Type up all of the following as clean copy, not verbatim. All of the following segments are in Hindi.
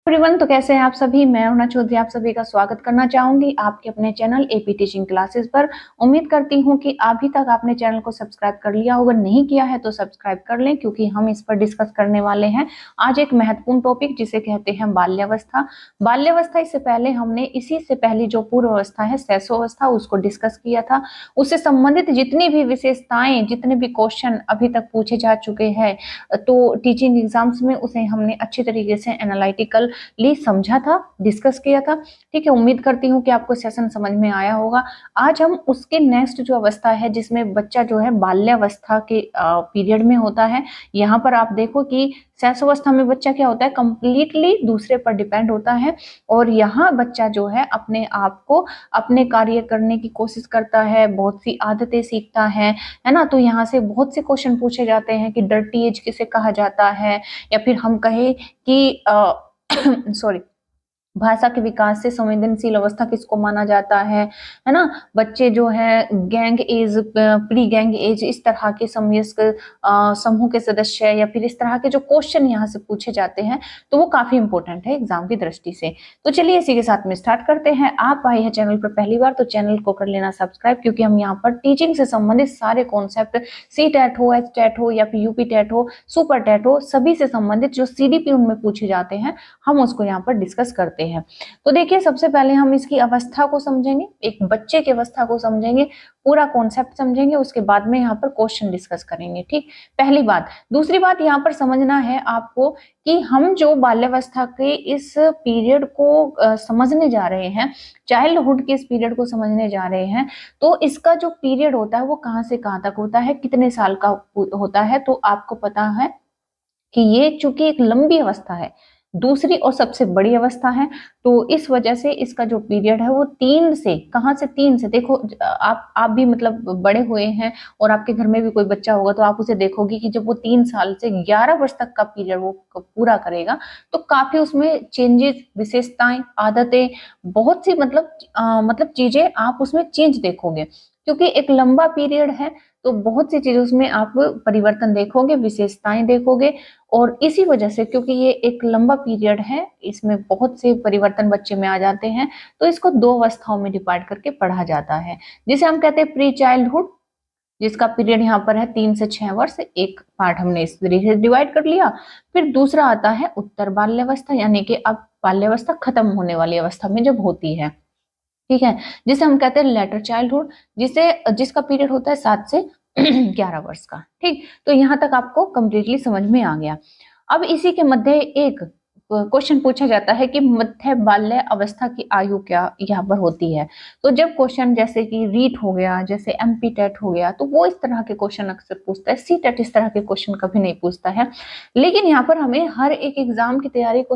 एवरीवन, तो कैसे हैं आप सभी। मैं अरुणा चौधरी आप सभी का स्वागत करना चाहूंगी आपके अपने चैनल एपी टीचिंग क्लासेस पर। उम्मीद करती हूं कि अभी तक आपने चैनल को सब्सक्राइब कर लिया होगा, नहीं किया है तो सब्सक्राइब कर लें, क्योंकि हम इस पर डिस्कस करने वाले हैं आज एक महत्वपूर्ण टॉपिक जिसे कहते हैं बाल्यावस्था। बाल्यावस्था इससे पहले हमने इसी से पहली जो पूर्व अवस्था है शैशवावस्था उसको डिस्कस किया था। उससे संबंधित जितनी भी विशेषताएं, जितने भी क्वेश्चन अभी तक पूछे जा चुके हैं तो टीचिंग एग्जाम्स में उसे हमने अच्छी तरीके से एनालिटिकल ली समझा था, डिस्कस किया था। ठीक है, उम्मीद करती हूँ कि आपको सेशन समझ में आया होगा। आज हम उसके नेक्स्ट जो अवस्था है जिसमें बच्चा जो है बाल्यावस्था के पीरियड में होता है। यहाँ पर आप देखो कि शैशवावस्था में बच्चा क्या होता है, कंप्लीटली दूसरे पर डिपेंड होता है। और यहाँ बच्चा जो है अपने आप को अपने कार्य करने की कोशिश करता है, बहुत सी आदतें सीखता है ना। तो यहाँ से बहुत से क्वेश्चन पूछे जाते हैं कि डर्टी एज किसे कहा जाता है, या फिर हम कहें कि सॉरी, भाषा के विकास से संवेदनशील अवस्था किसको माना जाता है ना। बच्चे जो है gang as, pre gang as, इस तरह के समवयस्क समूह के सदस्य, या फिर इस तरह के जो क्वेश्चन यहाँ से पूछे जाते हैं तो वो काफी इंपॉर्टेंट है एग्जाम की दृष्टि से। तो चलिए इसी के साथ में स्टार्ट करते हैं। आप आए हैं चैनल पर पहली बार तो चैनल को कर लेना सब्सक्राइब, क्योंकि हम यहाँ पर टीचिंग से संबंधित सारे कॉन्सेप्ट, सी टेट हो, एच टेट हो, या फिर यूपी टेट हो, सुपर टेट हो, सभी से संबंधित जो सीडीपी उनमें पूछे जाते हैं हम उसको यहाँ पर डिस्कस करते हैं। तो देखिए, सबसे पहले हम इसकी अवस्था को समझेंगे, एक बच्चे की अवस्था को समझेंगे, पूरा कॉन्सेप्ट समझेंगे, उसके बाद में यहाँ पर क्वेश्चन डिस्कस करेंगे। ठीक, पहली बात। दूसरी बात यहाँ पर समझना है आपको कि हम जो बाल्यावस्था के इस पीरियड को समझने जा रहे हैं, चाइल्डहुड के इस पीरियड को समझने जा रहे हैं, तो इसका जो पीरियड होता है वो कहाँ से कहाँ तक होता है, कितने साल का होता है। तो आपको पता है कि ये चूंकि एक लंबी अवस्था है, दूसरी और सबसे बड़ी अवस्था है, तो इस वजह से इसका जो पीरियड है वो 3 से, कहाँ से 3 से, देखो आप भी मतलब बड़े हुए हैं और आपके घर में भी कोई बच्चा होगा तो आप उसे देखोगे कि जब वो 3 साल से 11 वर्ष तक का पीरियड वो पूरा करेगा तो काफी उसमें चेंजेस, विशेषताएं, आदतें, बहुत सी मतलब चीजें आप उसमें चेंज देखोगे, क्योंकि एक लंबा पीरियड है। तो बहुत सी चीजें उसमें आप परिवर्तन देखोगे, विशेषताएं देखोगे। और इसी वजह से, क्योंकि ये एक लंबा पीरियड है, इसमें बहुत से परिवर्तन बच्चे में आ जाते हैं, तो इसको 2 अवस्थाओं में डिवाइड करके पढ़ा जाता है, जिसे हम कहते हैं प्री चाइल्डहुड, जिसका पीरियड यहाँ पर है 3 से 6 वर्ष। एक पार्ट हमने इस तरीके से डिवाइड कर लिया। फिर दूसरा आता है उत्तर बाल्यावस्था, यानी कि अब बाल्यावस्था खत्म होने वाली अवस्था में जब होती है। ठीक है, जिसे हम कहते हैं लेटर चाइल्डहुड, जिसका पीरियड होता है 7 से 11 वर्ष का। ठीक, तो यहाँ तक आपको कंप्लीटली समझ में आ गया। अब इसी के मध्य एक क्वेश्चन पूछा जाता है कि मध्य बाल्य अवस्था की आयु क्या यहाँ पर होती है। तो जब क्वेश्चन जैसे कि रीट हो गया, जैसे एमपी टेट हो गया, तो वो इस तरह के क्वेश्चन अक्सर पूछता है। सी टेट इस तरह के क्वेश्चन कभी नहीं पूछता है। लेकिन यहाँ पर हमें हर एक एग्जाम की तैयारी को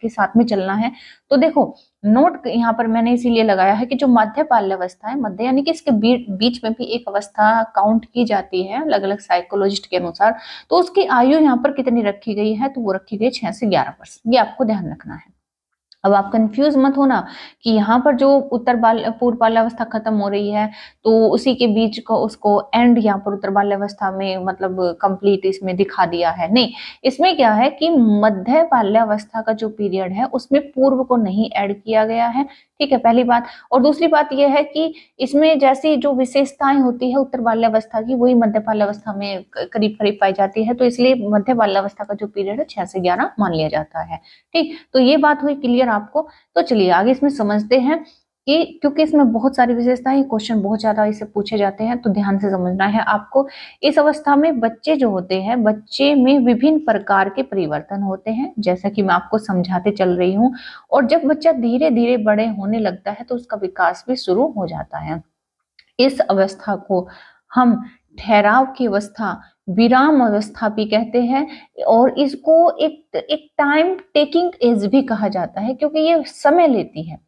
के साथ में चलना है। तो देखो, नोट यहाँ पर मैंने इसीलिए लगाया है कि जो मध्य बाल्यावस्था है, मध्य यानी कि इसके बीच में भी एक अवस्था काउंट की जाती है अलग अलग साइकोलॉजिस्ट के अनुसार, तो उसकी आयु यहाँ पर कितनी रखी गई है, तो वो रखी गई 6 से 11 वर्ष। ये आपको ध्यान रखना है। अब आप कंफ्यूज मत होना कि यहाँ पर जो पूर्व बाल्यावस्था खत्म हो रही है तो उसी के बीच को उसको एंड यहाँ पर उत्तर बाल्यावस्था में मतलब कंप्लीट इसमें दिखा दिया है, नहीं। इसमें क्या है कि मध्य बाल्यावस्था का जो पीरियड है उसमें पूर्व को नहीं ऐड किया गया है। ठीक है, पहली बात। और दूसरी बात यह है कि इसमें जैसी जो विशेषताएं होती है उत्तर बाल्यावस्था की, वही मध्य बाल्यावस्था में करीब करीब पाई जाती है, तो इसलिए मध्य बाल्यावस्था का जो पीरियड है 6 से 11 मान लिया जाता है। ठीक, तो ये बात हुई क्लियर आपको। तो चलिए आगे इसमें समझते हैं कि क्योंकि इसमें बहुत सारी विशेषताएं, क्वेश्चन बहुत ज्यादा इससे पूछे जाते हैं, तो ध्यान से समझना है आपको। इस अवस्था में बच्चे जो होते हैं, बच्चे में विभिन्न प्रकार के परिवर्तन होते हैं, जैसा कि मैं आपको समझाते चल रही हूँ। और जब बच्चा धीरे धीरे बड़े होने लगता है तो उसका विकास भी शुरू हो जाता है। इस अवस्था को हम ठहराव की अवस्था, विराम अवस्था भी कहते हैं, और इसको एक टाइम टेकिंग एज भी कहा जाता है, क्योंकि ये समय लेती है।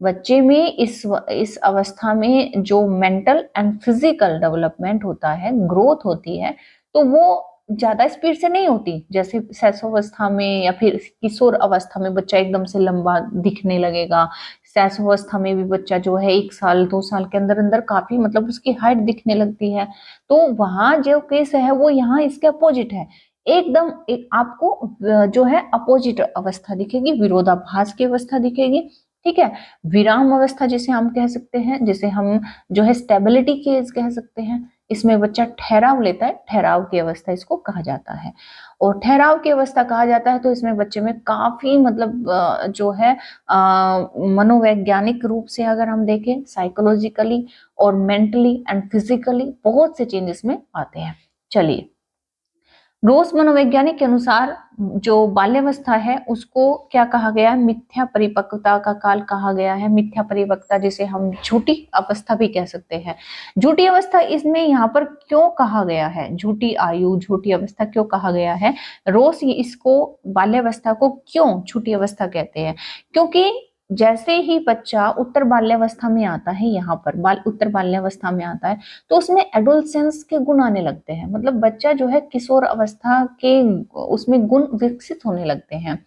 बच्चे में इस अवस्था में जो मेंटल एंड फिजिकल डेवलपमेंट होता है, ग्रोथ होती है, तो वो ज्यादा स्पीड से नहीं होती। जैसे शैशवावस्था में या फिर किशोर अवस्था में बच्चा एकदम से लंबा दिखने लगेगा। शैशवावस्था में भी बच्चा जो है 1 साल 2 साल के अंदर अंदर काफी मतलब उसकी हाइट दिखने लगती है। तो वहां जो केस है वो यहाँ इसके अपोजिट है। एकदम एक आपको जो है अपोजिट अवस्था दिखेगी, विरोधाभास की अवस्था दिखेगी। ठीक है, विराम अवस्था जिसे हम कह सकते हैं, जिसे हम जो है स्टेबिलिटी केज कह सकते हैं। इसमें बच्चा ठहराव लेता है, ठहराव की अवस्था इसको कहा जाता है। और ठहराव की अवस्था कहा जाता है तो इसमें बच्चे में काफी मतलब जो है मनोवैज्ञानिक रूप से अगर हम देखें, साइकोलॉजिकली और मेंटली एंड फिजिकली बहुत से चेंजेस में आते हैं। चलिए, रोज मनोवैज्ञानिक के अनुसार जो बाल्यावस्था है उसको क्या कहा गया है, मिथ्या परिपक्वता का काल कहा गया है। मिथ्या परिपक्वता जिसे हम झूठी अवस्था भी कह सकते हैं। झूठी अवस्था इसमें यहाँ पर क्यों कहा गया है, झूठी आयु, झूठी अवस्था क्यों कहा गया है, रोज इसको बाल्यावस्था को क्यों झूठी अवस्था कहते हैं? क्योंकि जैसे ही बच्चा उत्तर बाल्यावस्था में आता है, यहाँ पर उत्तर बाल्यावस्था में आता है तो उसमें एडोलसेंस के गुण आने लगते हैं। मतलब बच्चा जो है किशोर अवस्था के उसमें गुण विकसित होने लगते हैं।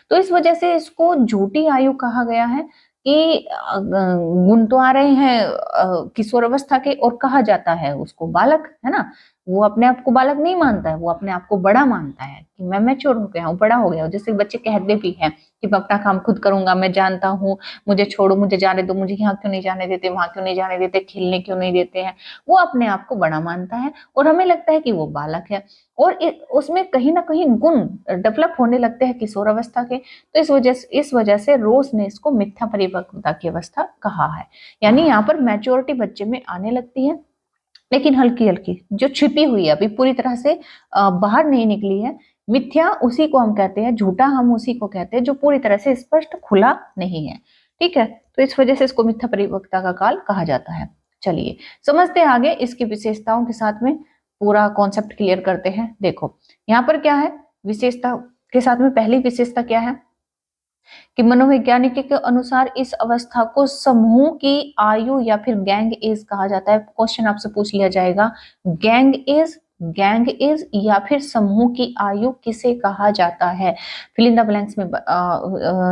तो इस वजह से इसको झूठी आयु कहा गया है कि गुण तो आ रहे हैं किशोर अवस्था के और कहा जाता है उसको बालक, है ना। वो अपने आप को बालक नहीं मानता है, वो अपने आप को बड़ा मानता है कि मैं मैच्योर हो गया हूँ, बड़ा हो गया हूँ। जैसे बच्चे कहते भी हैं कि मैं अपना काम खुद करूंगा, मैं जानता हूँ, मुझे छोड़ो, मुझे जाने दो, मुझे यहाँ क्यों नहीं जाने देते, वहां क्यों नहीं जाने देते, खेलने क्यों नहीं देते हैं। वो अपने आप को बड़ा मानता है और हमें लगता है कि वो बालक है। और उसमें कहीं ना कहीं गुण डेवलप होने लगते हैं किशोर अवस्था के। तो इस वजह से रोज ने इसको मिथ्या परिपक्वता की अवस्था कहा है। यानी यहाँ पर मैच्योरिटी बच्चे में आने लगती है, लेकिन हल्की हल्की, जो छिपी हुई है, अभी पूरी तरह से बाहर नहीं निकली है। मिथ्या उसी को हम कहते हैं, झूठा हम उसी को कहते हैं जो पूरी तरह से स्पष्ट खुला नहीं है। ठीक है, तो इस वजह से इसको मिथ्या परिपक्वता का काल कहा जाता है। चलिए समझते हैं आगे इसकी विशेषताओं के साथ में, पूरा कॉन्सेप्ट क्लियर करते हैं। देखो यहाँ पर क्या है, विशेषता के साथ में पहली विशेषता क्या है कि मनोवैज्ञानिक के अनुसार इस अवस्था को समूह की आयु या फिर गैंग एज कहा जाता है। क्वेश्चन आपसे पूछ लिया जाएगा, गैंग एज या फिर समूह की आयु किसे कहा जाता है? फिल इन द ब्लैंक्स में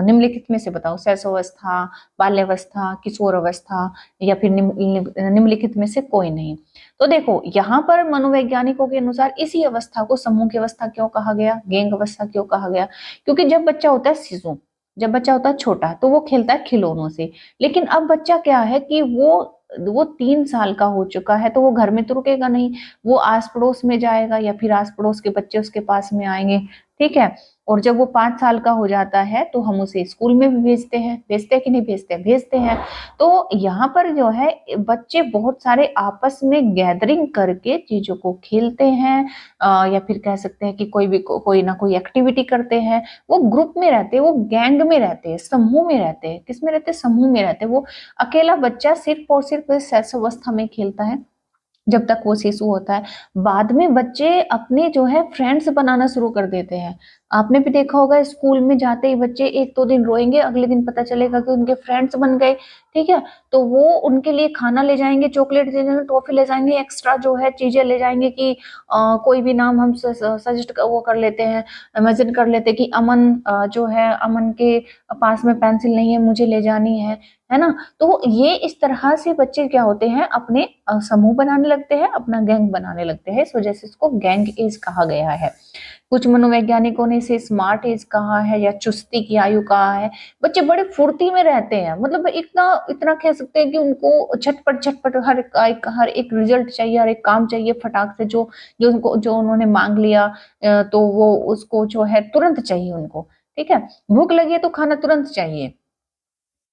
निम्नलिखित में से बताओ, शैशवावस्था, बाल्यावस्था, किशोर अवस्था या फिर निम्नलिखित में से कोई नहीं। तो देखो यहाँ पर मनोवैज्ञानिकों के अनुसार इसी अवस्था को समूह की अवस्था क्यों कहा गया, गैंग अवस्था क्यों कहा गया? क्योंकि जब बच्चा होता है शिशु, जब बच्चा होता है छोटा, तो वो खेलता है खिलौनों से। लेकिन अब बच्चा क्या है कि वो 3 साल का हो चुका है, तो वो घर में तो रुकेगा नहीं, वो आस पड़ोस में जाएगा या फिर आस पड़ोस के बच्चे उसके पास में आएंगे। ठीक है, और जब वो 5 साल का हो जाता है तो हम उसे स्कूल में भी भेजते हैं, भेजते हैं कि नहीं भेजते हैं, भेजते हैं। तो यहाँ पर जो है बच्चे बहुत सारे आपस में गैदरिंग करके चीजों को खेलते हैं, या फिर कह सकते हैं कि कोई ना कोई एक्टिविटी करते हैं। वो ग्रुप में रहते हैं, वो गैंग में रहते हैं, समूह में रहते हैं। किस में रहते हैं? समूह में रहते हैं। वो अकेला बच्चा सिर्फ और सिर्फ शैशवावस्था में खेलता है जब तक वो शिशु होता है। बाद में बच्चे अपने जो है फ्रेंड्स बनाना शुरू कर देते हैं। आपने भी देखा होगा, स्कूल में जाते ही बच्चे 1-2 दिन रोएंगे, अगले दिन पता चलेगा कि उनके फ्रेंड्स बन गए। ठीक है, तो वो उनके लिए खाना ले जाएंगे, चॉकलेट ले जाएंगे, टॉफी ले जाएंगे, एक्स्ट्रा जो है चीजें ले जाएंगे कि कोई भी नाम हम सजेस्ट वो कर लेते हैं, इमेजिन कर लेते हैं कि अमन जो है, अमन के पास में पेंसिल नहीं है, मुझे ले जानी है ना। तो ये इस तरह से बच्चे क्या होते हैं, अपने समूह बनाने लगते हैं, अपना गैंग बनाने लगते हैं। इस वजह से इसको गैंग एज कहा गया है। कुछ मनोवैज्ञानिकों ने इसे स्मार्ट एज कहा है या चुस्ती की आयु कहा है। बच्चे बड़े फुर्ती में रहते हैं, मतलब इतना इतना कह सकते हैं कि उनको झटपट झटपट हर एक रिजल्ट चाहिए, हर एक काम चाहिए फटाक से, जो उन्होंने मांग लिया तो वो उसको जो है तुरंत चाहिए उनको। ठीक है, भूख लगी है तो खाना तुरंत चाहिए।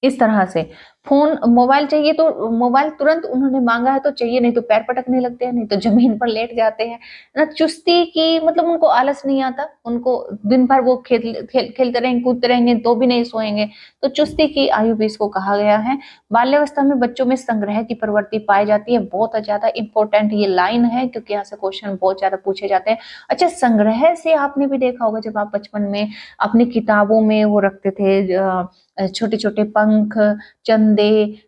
इस तरह से फोन मोबाइल चाहिए तो मोबाइल तुरंत उन्होंने मांगा है तो चाहिए, नहीं तो पैर पटकने लगते हैं, नहीं तो जमीन पर लेट जाते हैं ना। चुस्ती की मतलब उनको आलस नहीं आता, उनको दिन भर वो खेलते रहेंगे, कूदते रहेंगे तो भी नहीं सोएंगे। तो चुस्ती की आयु भी इसको कहा गया है। बाल्यावस्था में बच्चों में संग्रह की प्रवृत्ति पाई जाती है। बहुत ज्यादा इंपॉर्टेंट ये लाइन है क्योंकि यहाँ से क्वेश्चन बहुत ज्यादा पूछे जाते हैं। अच्छा, संग्रह से आपने भी देखा होगा, जब आप बचपन में अपनी किताबों में वो रखते थे छोटे छोटे पंख, चंदे,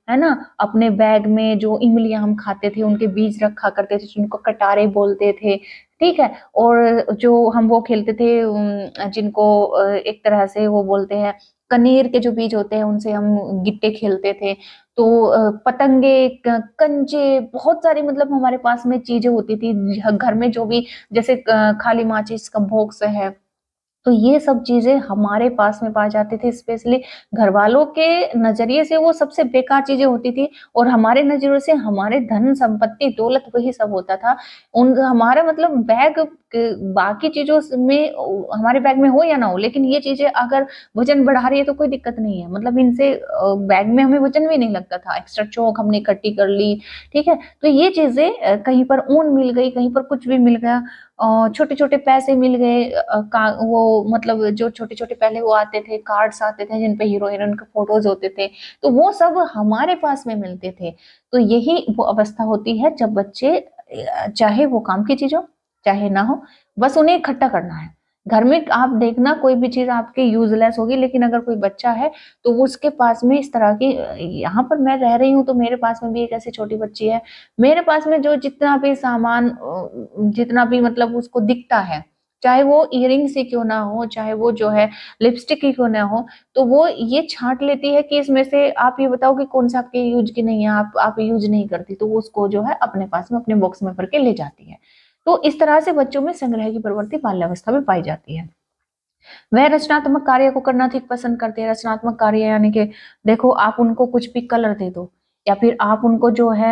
है ना, अपने बैग में जो इमलियां हम खाते थे उनके बीज रखा करते थे, जिनको कटारे बोलते थे। ठीक है, और जो हम वो खेलते थे जिनको एक तरह से वो बोलते हैं कनेर के जो बीज होते हैं उनसे हम गिट्टे खेलते थे। तो पतंगे, कंचे, बहुत सारी मतलब हमारे पास में चीजें होती थी घर में, जो भी जैसे खाली माचिस का बॉक्स है, तो ये सब चीजें हमारे पास में पाए जाते थे। स्पेशली घर वालों के नजरिए से वो सबसे बेकार चीजें होती थी, और हमारे नजरिए से हमारे धन संपत्ति दौलत वही सब होता था। उन हमारा मतलब बैग बाकी चीजों में हमारे बैग में हो या ना हो, लेकिन ये चीजें अगर वजन बढ़ा रही है तो कोई दिक्कत नहीं है, मतलब इनसे बैग में हमें वजन भी नहीं लगता था। एक्स्ट्रा चौक हमने इकट्ठी कर ली, ठीक है। तो ये चीजें कहीं पर ऊन मिल गई, कहीं पर कुछ भी मिल गया, छोटे-छोटे पैसे मिल गए, वो मतलब जो छोटे-छोटे पहले वो आते थे, कार्ड्स आते थे जिन पे हीरो हीरोइन के फोटोज होते थे, तो वो सब हमारे पास में मिलते थे। तो यही वो अवस्था होती है जब बच्चे चाहे वो काम की चीज हो, चाहे ना हो, बस उन्हें इकट्ठा करना है। घर में आप देखना कोई भी चीज आपकी यूजलेस होगी, लेकिन अगर कोई बच्चा है तो वो उसके पास में इस तरह की, यहाँ पर मैं रह रही हूँ तो मेरे पास में भी एक ऐसी छोटी बच्ची है, मेरे पास में जो जितना भी सामान जितना भी मतलब उसको दिखता है, चाहे वो इयररिंग्स ही क्यों ना हो, चाहे वो जो है लिपस्टिक ही क्यों ना हो, तो वो ये छांट लेती है कि इसमें से आप ये बताओ कि कौन सा आपके यूज की नहीं है, आप यूज नहीं करती, तो वो उसको जो है अपने पास में अपने बॉक्स में भर के ले जाती है। तो इस तरह से बच्चों में संग्रह की प्रवृत्ति बाल्यावस्था में पाई जाती है। वह रचनात्मक कार्य को करना अधिक पसंद करते हैं। रचनात्मक कार्य यानी कि देखो, आप उनको कुछ भी कलर दे दो, या फिर आप उनको जो है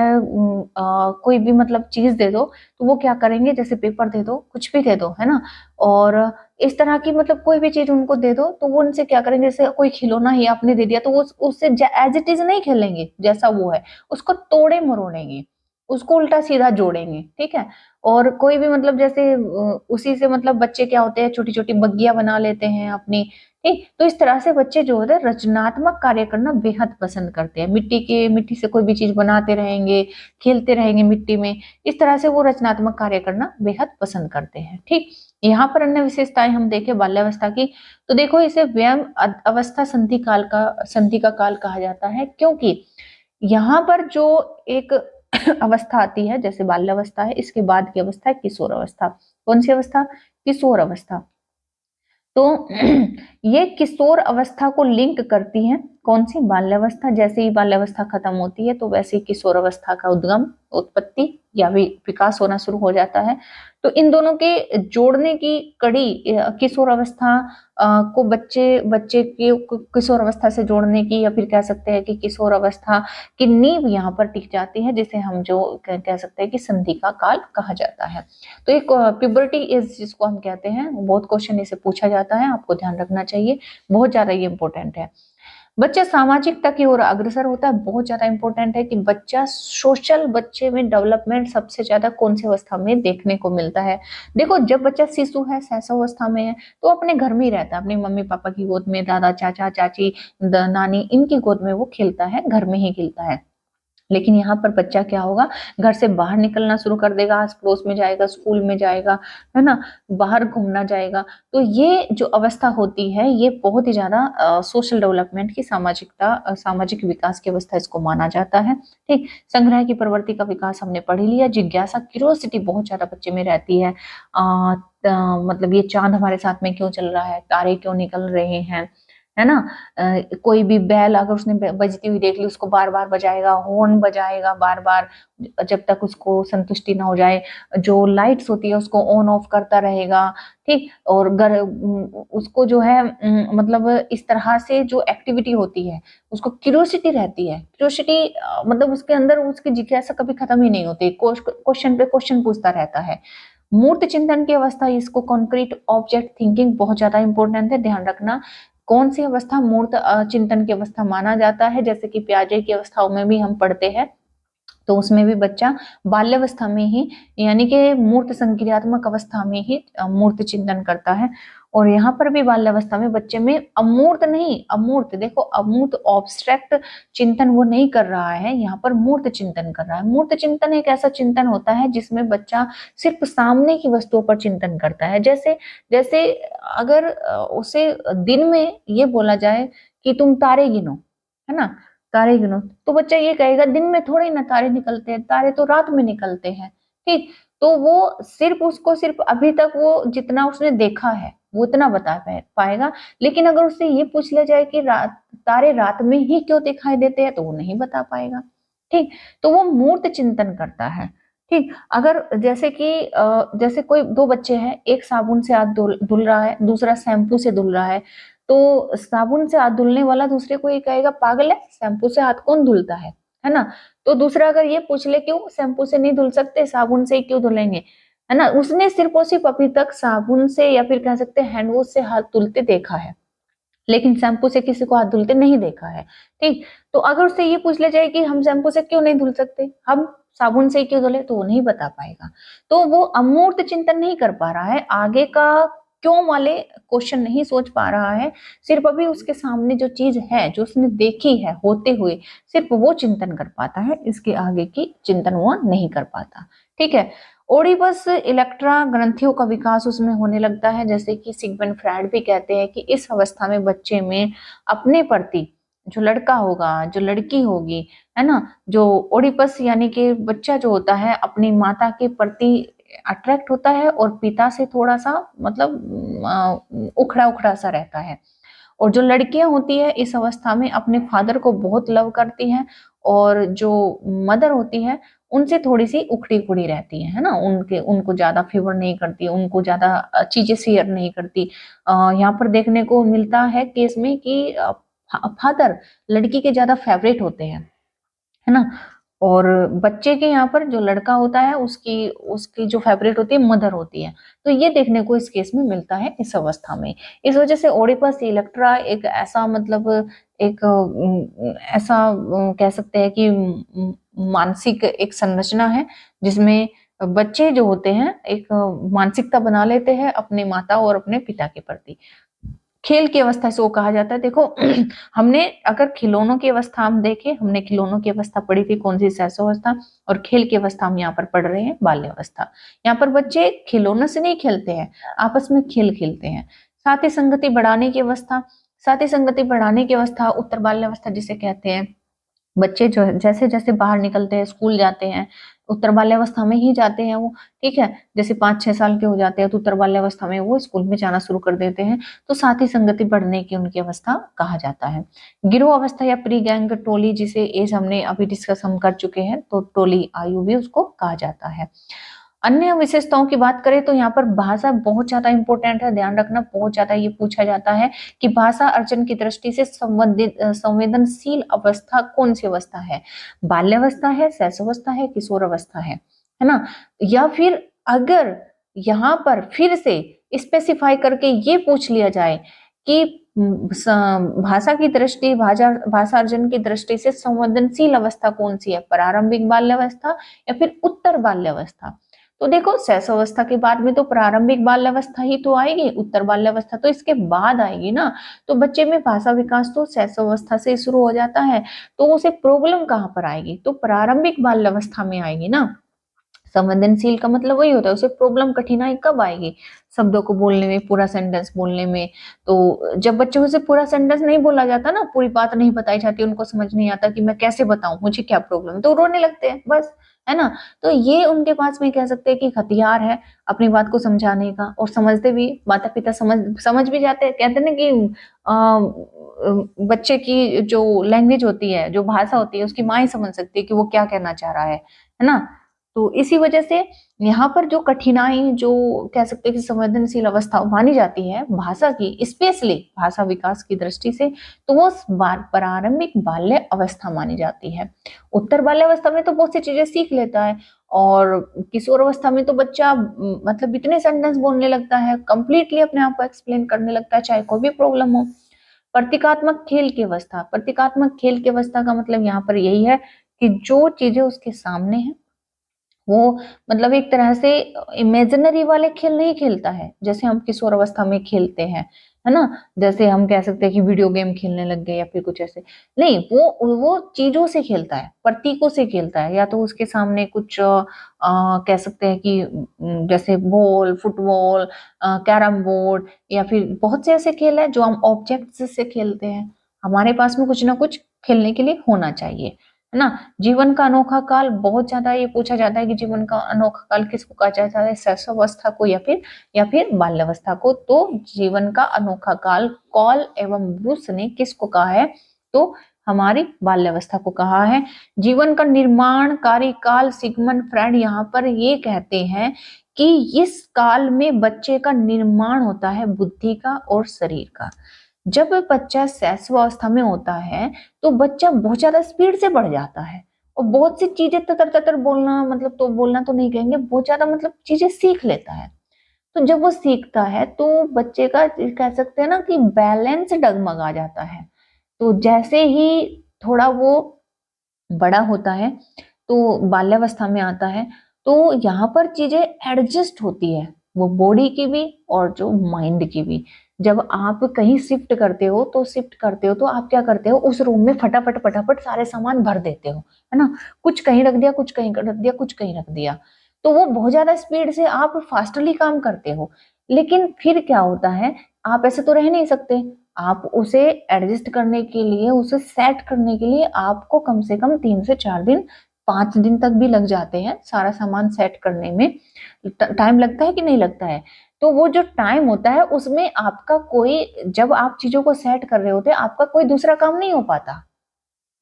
कोई भी मतलब चीज दे दो, तो वो क्या करेंगे, जैसे पेपर दे दो, कुछ भी दे दो, है ना, और इस तरह की मतलब कोई भी चीज उनको दे दो, तो वो उनसे क्या करेंगे, जैसे कोई खिलौना ही आपने दे दिया तो वो उससे एज इट इज नहीं खेलेंगे, जैसा वो है उसको तोड़े मरोड़ेंगे, उसको उल्टा सीधा जोड़ेंगे, ठीक है। और कोई भी मतलब जैसे उसी से मतलब बच्चे क्या होते हैं, छोटी-छोटी बग्गियाँ बना लेते हैं अपनी, ठीक? तो इस तरह से बच्चे जो होते हैं रचनात्मक कार्य करना बेहद पसंद करते हैं। मिट्टी से कोई भी चीज़ बनाते रहेंगे, खेलते रहेंगे मिट्टी में, इस तरह से वो रचनात्मक कार्य करना बेहद पसंद करते हैं, ठीक? यहाँ पर अन्य विशेषताएँ हम देखें बाल्यावस्था की, तो देखो इसे व्यय अवस्था संधि का काल कहा जाता है, क्योंकि यहाँ पर जो एक अवस्था आती है, जैसे बाल्यावस्था है, इसके बाद की अवस्था है किशोर अवस्था। कौन सी अवस्था? किशोर अवस्था। तो ये किशोर अवस्था को लिंक करती हैं, कौन सी? बाल्यावस्था। जैसे ही बाल्यावस्था खत्म होती है तो वैसे ही किशोर अवस्था का उत्पत्ति या विकास होना शुरू हो जाता है। तो इन दोनों के जोड़ने की कड़ी किशोर अवस्था को बच्चे बच्चे की किशोर अवस्था से जोड़ने की, या फिर कह सकते हैं कि किशोर अवस्था की नींव यहाँ पर टिक जाती है, जिसे हम जो कह सकते हैं कि संधि का काल कहा जाता है। तो एक प्यूबर्टी एज जिसको हम कहते हैं, बहुत क्वेश्चन इसे पूछा जाता है, आपको ध्यान रखना चाहिए, बहुत ज्यादा ये इंपॉर्टेंट है। बच्चा सामाजिकता की ओर अग्रसर होता है, बहुत ज्यादा इंपॉर्टेंट है कि बच्चा सोशल, बच्चे में डेवलपमेंट सबसे ज्यादा कौन सी अवस्था में देखने को मिलता है। देखो, जब बच्चा शिशु है, शैशवावस्था में है, तो अपने घर में ही रहता है, अपने मम्मी पापा की गोद में, दादा चाचा चाची नानी, इनकी गोद में वो खेलता है, घर में ही खेलता है। लेकिन यहाँ पर बच्चा क्या होगा, घर से बाहर निकलना शुरू कर देगा, आस पड़ोस में जाएगा, स्कूल में जाएगा, है ना, बाहर घूमना जाएगा। तो ये जो अवस्था होती है, ये बहुत ही ज्यादा सोशल डेवलपमेंट की, सामाजिक विकास की अवस्था इसको माना जाता है, ठीक। संग्रह की प्रवृत्ति का विकास हमने पढ़ ही लिया। जिज्ञासा, क्यूरियोसिटी बहुत ज्यादा बच्चे में रहती है। मतलब ये चांद हमारे साथ में क्यों चल रहा है, तारे क्यों निकल रहे हैं, है ना। कोई भी बैल अगर उसने बजती हुई देख ली, उसको बार बार बजाएगा, हॉर्न बजाएगा बार बार, जब तक उसको संतुष्टि ना हो जाए। जो लाइट्स होती है उसको ऑन ऑफ करता रहेगा, ठीक। और उसको जो है मतलब इस तरह से जो एक्टिविटी होती है, उसको क्यूरियोसिटी रहती है। क्यूरियोसिटी मतलब उसके अंदर उसकी जिज्ञासा कभी खत्म ही नहीं होती, क्वेश्चन पे क्वेश्चन पूछता रहता है। मूर्त चिंतन की अवस्था, इसको कॉन्क्रीट ऑब्जेक्ट थिंकिंग, बहुत ज्यादा इंपॉर्टेंट है, ध्यान रखना। कौन सी अवस्था मूर्त चिंतन की अवस्था माना जाता है, जैसे कि प्याजे की अवस्थाओं में भी हम पढ़ते हैं, तो उसमें भी बच्चा बाल्यावस्था में ही, यानी कि मूर्त संक्रियात्मक अवस्था में ही मूर्त चिंतन करता है। और यहाँ पर भी बाल्यावस्था में बच्चे में अमूर्त नहीं, अमूर्त, देखो अमूर्त ऑब्स्ट्रैक्ट चिंतन वो नहीं कर रहा है, यहाँ पर मूर्त चिंतन कर रहा है। मूर्त चिंतन एक ऐसा चिंतन होता है जिसमें बच्चा सिर्फ सामने की वस्तुओं पर चिंतन करता है। जैसे जैसे अगर उसे दिन में ये बोला जाए कि तुम तारे गिनो, है ना, तारे गिनो, तो बच्चा ये कहेगा दिन में थोड़े ना तारे निकलते हैं, तारे तो रात में निकलते हैं, ठीक। तो वो सिर्फ उसको सिर्फ अभी तक वो जितना उसने देखा है, वो इतना बता पाएगा। लेकिन अगर उससे ये पूछ लिया जाए कि तारे रात में ही क्यों दिखाई देते हैं, तो वो नहीं बता पाएगा। ठीक, तो वो मूर्त चिंतन करता है। ठीक, अगर जैसे कि जैसे कोई दो बच्चे हैं, एक साबुन से हाथ धुल रहा है, दूसरा शैम्पू से धुल रहा है, तो साबुन से हाथ धुलने वाला दूसरे को ये कहेगा, पागल है, शैम्पू से हाथ कौन धुलता है ना? तो दूसरा अगर ये पूछ ले, क्यों शैम्पू से नहीं धुल सकते, साबुन से ही क्यों धुलेंगे, है ना? उसने सिर्फ और सिर्फ अभी तक साबुन से या फिर कह सकते हैं हैंड वॉश से हाथ धुलते देखा है, लेकिन शैम्पू से किसी को हाथ धुलते नहीं देखा है। ठीक, तो अगर उससे ये पूछ लिया जाए कि हम शैम्पू से क्यों नहीं धुल सकते, हम साबुन से ही क्यों धुले, तो वो नहीं बता पाएगा। तो वो अमूर्त चिंतन नहीं कर पा रहा है, आगे का क्यों वाले क्वेश्चन नहीं सोच पा रहा है, सिर्फ अभी उसके सामने जो चीज है, जो उसने देखी है होते हुए, सिर्फ वो चिंतन कर पाता है, इसके आगे की चिंतन वो नहीं कर पाता। ठीक है, ओडिपस इलेक्ट्रा ग्रंथियों का विकास उसमें होने लगता है, जैसे कि सिगमंड फ्रायड भी कहते हैं कि इस अवस्था में बच्चे में अपने प्रति, जो लड़का होगा, जो लड़की होगी, है ना, जो ओडिपस यानी कि बच्चा जो होता है अपनी माता के प्रति अट्रैक्ट होता है और पिता से थोड़ा सा मतलब उखड़ा उखड़ा सा रहता है। और जो लड़कियां होती है इस अवस्था में अपने फादर को बहुत लव करती हैं, और जो मदर होती है उनसे थोड़ी सी उखड़ी उखड़ी रहती है ना, उनको ज्यादा फेवर नहीं करती, उनको ज्यादा चीजें शेयर नहीं करती। यहाँ पर देखने को मिलता है केस में कि फादर लड़की के ज्यादा फेवरेट होते हैं, है ना, और बच्चे के यहाँ पर जो लड़का होता है उसकी उसकी जो फेवरेट होती है मदर होती है। तो ये देखने को इस केस में मिलता है इस अवस्था में। इस वजह से ओडिपस इलेक्ट्रा एक ऐसा मतलब एक ऐसा कह सकते हैं कि मानसिक एक संरचना है, जिसमें बच्चे जो होते हैं एक मानसिकता बना लेते हैं अपने माता और अपने पिता के प्रति। खेल की अवस्था से वो कहा जाता है। देखो हमने अगर खिलौनों की अवस्था हम देखें, हमने खिलौनों की अवस्था पढ़ी थी कौन सी, शैशवावस्था, और खेल की अवस्था हम यहाँ पर पढ़ रहे हैं बाल्यावस्था। यहाँ पर बच्चे खिलौनों से नहीं खेलते हैं, आपस में खेल खेलते हैं। साथ ही संगति बढ़ाने की अवस्था, साथ ही संगति बढ़ाने की अवस्था उत्तर बाल्यावस्था जिसे कहते हैं। बच्चे जो जैसे जैसे बाहर निकलते हैं, स्कूल जाते हैं, उत्तर बाल्यावस्था में ही जाते हैं वो। ठीक है, जैसे 5-6 साल के हो जाते हैं तो उत्तर बाल्यावस्था में वो स्कूल में जाना शुरू कर देते हैं, तो साथ ही संगति बढ़ने की उनकी अवस्था कहा जाता है। गिरोह अवस्था या प्री गैंग टोली जिसे एज हमने अभी डिस्कस हम कर चुके हैं, तो टोली आयु भी उसको कहा जाता है। अन्य विशेषताओं की बात करें तो यहाँ पर भाषा बहुत ज्यादा इंपॉर्टेंट है, ध्यान रखना, बहुत ज्यादा ये पूछा जाता है कि भाषा अर्जन की दृष्टि से संबंधित संवेदनशील अवस्था कौन सी अवस्था है, बाल्यावस्था है, शैशवावस्था है, किशोर अवस्था है ना? या फिर अगर यहाँ पर फिर से स्पेसिफाई करके ये पूछ लिया जाए कि भाषा की दृष्टि, भाषा अर्जन की दृष्टि से संवेदनशील अवस्था कौन सी है, प्रारंभिक बाल्यावस्था या फिर उत्तर बाल्यावस्था, तो देखो शैशवावस्था के बाद में तो प्रारंभिक बाल्यावस्था ही तो आएगी, उत्तर बाल्यावस्था तो इसके बाद आएगी ना। तो बच्चे में भाषा विकास तो शैशवावस्था से शुरू हो जाता है, तो उसे प्रॉब्लम कहाँ पर आएगी, तो प्रारंभिक बाल्यावस्था में आएगी ना। संवेदनशील का मतलब वही होता है, उसे प्रॉब्लम कठिनाई कब आएगी, शब्दों को बोलने में, पूरा सेंटेंस बोलने में। तो जब बच्चों से पूरा सेंटेंस नहीं बोला जाता ना, पूरी बात नहीं बताई जाती, उनको समझ नहीं आता कि मैं कैसे बताऊं, मुझे क्या प्रॉब्लम है, तो रोने लगते हैं बस, है ना। तो ये उनके पास में कह सकते हैं कि हथियार है अपनी बात को समझाने का, और समझते भी, माता पिता समझ भी जाते हैं। कहते हैं ना कि बच्चे की जो लैंग्वेज होती है, जो भाषा होती है, उसकी माँ ही समझ सकती है कि वो क्या कहना चाह रहा है ना। तो इसी वजह से यहाँ पर जो कठिनाई, जो कह सकते हैं कि संवेदनशील अवस्था मानी जाती है भाषा की, स्पेशली भाषा विकास की दृष्टि से, तो वो प्रारंभिक बाल्य अवस्था मानी जाती है। उत्तर बाल्यावस्था में तो बहुत सी चीजें सीख लेता है, और किशोर अवस्था में तो बच्चा मतलब इतने सेंटेंस बोलने लगता है, कंप्लीटली अपने आप को एक्सप्लेन करने लगता है, चाहे कोई भी प्रॉब्लम हो। प्रतीकात्मक खेल की अवस्था, प्रतीकात्मक खेल की अवस्था का मतलब यहाँ पर यही है कि जो चीजें उसके सामने है वो मतलब एक तरह से इमेजिनरी वाले खेल नहीं खेलता है, जैसे हम किशोर अवस्था में खेलते हैं, है ना। जैसे हम कह सकते हैं कि वीडियो गेम खेलने लग गए या फिर कुछ ऐसे नहीं, वो चीजों से खेलता है, प्रतीकों से खेलता है, या तो उसके सामने कुछ कह सकते हैं कि जैसे बॉल, फुटबॉल, कैरम बोर्ड, या फिर बहुत से ऐसे खेल है जो हम ऑब्जेक्ट से खेलते हैं। हमारे पास में कुछ ना कुछ खेलने के लिए होना चाहिए, है ना। जीवन का अनोखा काल, बहुत ज्यादा ये पूछा जाता है कि जीवन का अनोखा काल किसको कहा जाता है, शैशवावस्था को या फिर बाल्यावस्था को। तो जीवन का अनोखा काल कॉल एवं ब्रूस ने किसको कहा है, तो हमारी बाल्यावस्था को कहा है। जीवन का निर्माणकारी काल सिगमंड फ्रायड यहाँ पर ये कहते हैं कि इस काल में बच्चे का निर्माण होता है बुद्धि का और शरीर का। जब बच्चा शैशवावस्था में होता है तो बच्चा बहुत ज्यादा स्पीड से बढ़ जाता है और बहुत सी चीजें ततर ततर बोलना, मतलब तो बोलना तो नहीं कहेंगे, बहुत ज्यादा मतलब चीजें सीख लेता है। तो जब वो सीखता है तो बच्चे का कह सकते हैं ना कि बैलेंस डगमगा जाता है। तो जैसे ही थोड़ा वो बड़ा होता है तो बाल्यावस्था में आता है, तो यहाँ पर चीजें एडजस्ट होती है, वो बॉडी की भी और जो माइंड की भी। जब आप कहीं शिफ्ट करते हो तो आप क्या करते हो, उस रूम में फटाफट फटाफट सारे सामान भर देते हो, है ना। कुछ कहीं रख दिया, कुछ कहीं रख दिया, कुछ कहीं रख दिया, तो वो बहुत ज्यादा स्पीड से आप फास्टली काम करते हो। लेकिन फिर क्या होता है, आप ऐसे तो रह नहीं सकते। आप उसे एडजस्ट करने के लिए, उसे सेट करने के लिए आपको कम से कम 3 से 4 दिन, 5 दिन तक भी लग जाते हैं सारा सामान सेट करने में। टाइम लगता है कि नहीं लगता है। तो वो जो टाइम होता है उसमें आपका कोई, जब आप चीजों को सेट कर रहे होते हैं आपका कोई दूसरा काम नहीं हो पाता,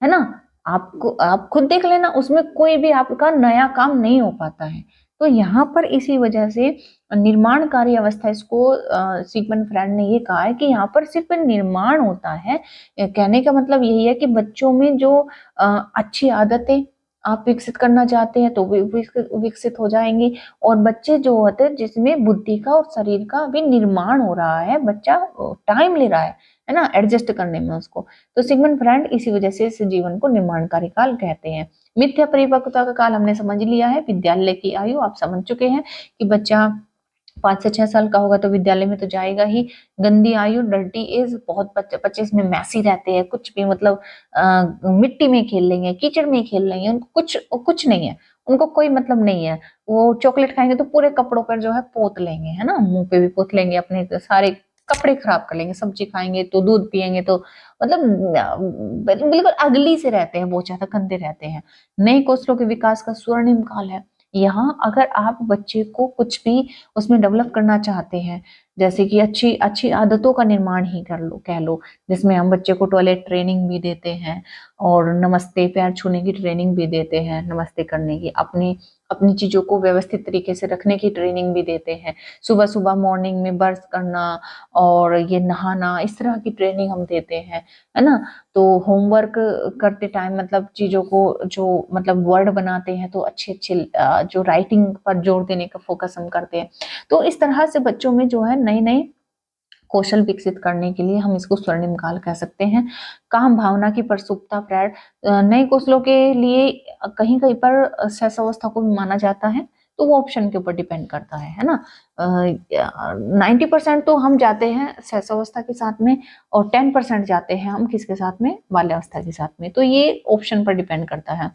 है ना। आपको, आप खुद देख लेना, उसमें कोई भी आपका नया काम नहीं हो पाता है। तो यहाँ पर इसी वजह से निर्माणकारी अवस्था, इसको सिगमंड फ्रायड ने ये कहा है कि यहाँ पर सिर्फ निर्माण होता है। कहने का मतलब यही है कि बच्चों में जो अच्छी आदतें आप विकसित करना चाहते हैं तो विकसित हो जाएंगी। और बच्चे जो होते हैं जिसमें बुद्धि का और शरीर का भी निर्माण हो रहा है, बच्चा टाइम ले रहा है ना, एडजस्ट करने में उसको। तो सिगमंड फ्रायड इसी वजह से इस जीवन को निर्माणकारी काल कहते हैं। मिथ्या परिपक्वता का काल हमने समझ लिया है, विद्यालय की आयु आप समझ चुके हैं कि बच्चा 5 से 6 साल का होगा तो विद्यालय में तो जाएगा ही। गंदी आयु, डर्टी एज, बहुत बच्चे इसमें मैसी रहते हैं, कुछ भी मतलब मिट्टी में खेल लेंगे, कीचड़ में खेल लेंगे, उनको कुछ नहीं है, उनको कोई मतलब नहीं है। वो चॉकलेट खाएंगे तो पूरे कपड़ों पर जो है पोत लेंगे, है ना, मुंह पे भी पोत लेंगे, अपने सारे कपड़े खराब कर लेंगे, सब्जी खाएंगे तो, दूध पियेंगे तो, मतलब बिल्कुल अगली से रहते हैं, बहुत ज्यादा गंदे रहते हैं। नए कौशलों के विकास का स्वर्णिम काल है। यहाँ अगर आप बच्चे को कुछ भी उसमें डेवलप करना चाहते हैं, जैसे कि अच्छी अच्छी आदतों का निर्माण ही कर लो, कह लो, जिसमें हम बच्चे को टॉयलेट ट्रेनिंग भी देते हैं और नमस्ते पैर छूने की ट्रेनिंग भी देते हैं, नमस्ते करने की, अपनी अपनी चीजों को व्यवस्थित तरीके से रखने की ट्रेनिंग भी देते हैं। सुबह सुबह मॉर्निंग में ब्रश करना और ये नहाना, इस तरह की ट्रेनिंग हम देते हैं, है ना। तो होमवर्क करते टाइम मतलब चीजों को जो मतलब वर्ड बनाते हैं तो अच्छे अच्छे जो राइटिंग पर जोर देने का फोकस हम करते हैं। तो इस तरह से बच्चों में जो है नई नई कौशल विकसित करने के लिए हम इसको स्वर्णिम काल कह सकते हैं। काम भावना की प्रसुप्ता फ्रायड, नए कौशलों के लिए कहीं कहीं पर शैशवावस्था को भी माना जाता है, तो वो ऑप्शन के ऊपर डिपेंड करता है ना। 90% तो हम जाते हैं शैशवावस्था के साथ में और 10% जाते हैं हम किसके साथ में, बाल्यावस्था के साथ में। तो ये ऑप्शन पर डिपेंड करता है।